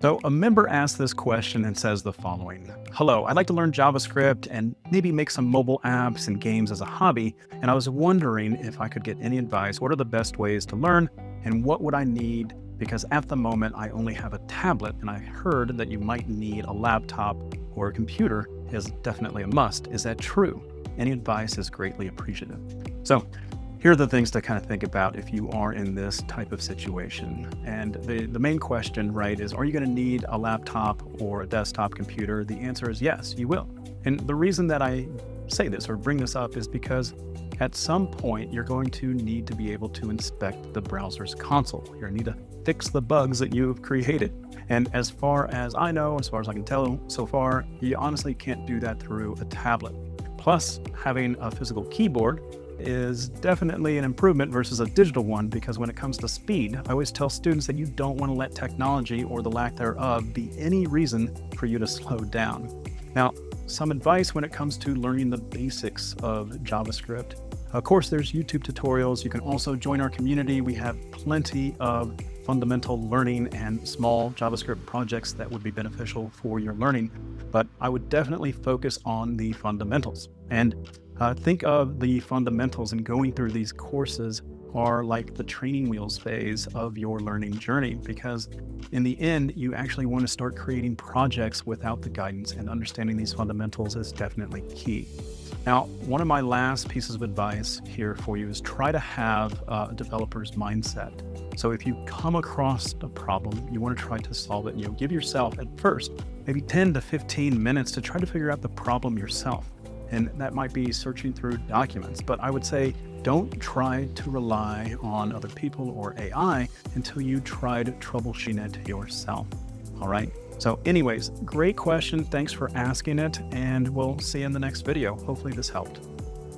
So a member asked this question and says the following: Hello, I'd like to learn JavaScript and maybe make some mobile apps and games as a hobby. And I was wondering if I could get any advice. What are the best ways to learn and what would I need? Because at the moment I only have a tablet and I heard that you might need a laptop or a computer is definitely a must. Is that true? Any advice is greatly appreciative. So here are the things to kind of think about if you are in this type of situation. And the main question, right, is are you going to need a laptop or a desktop computer? The answer is yes, you will. And the reason that I say this or bring this up is because at some point you're going to need to be able to inspect the browser's console. You're going to need to fix the bugs that you've created. And as far as I know, as far as I can tell so far, you honestly can't do that through a tablet. Plus, having a physical keyboard is definitely an improvement versus a digital one, because when it comes to speed, I always tell students that you don't want to let technology or the lack thereof be any reason for you to slow down. Now, some advice when it comes to learning the basics of JavaScript. Of course, there's YouTube tutorials. You can also join our community. We have plenty of fundamental learning and small JavaScript projects that would be beneficial for your learning, but I would definitely focus on the fundamentals. And think of the fundamentals and going through these courses are like the training wheels phase of your learning journey, because in the end, you actually want to start creating projects without the guidance, and understanding these fundamentals is definitely key. Now, one of my last pieces of advice here for you is try to have a developer's mindset. So if you come across a problem, you want to try to solve it, and give yourself at first maybe 10 to 15 minutes to try to figure out the problem yourself. And that might be searching through documents, but I would say don't try to rely on other people or AI until you tried troubleshooting it yourself. All right. So anyways, great question. Thanks for asking it, and we'll see you in the next video. Hopefully this helped.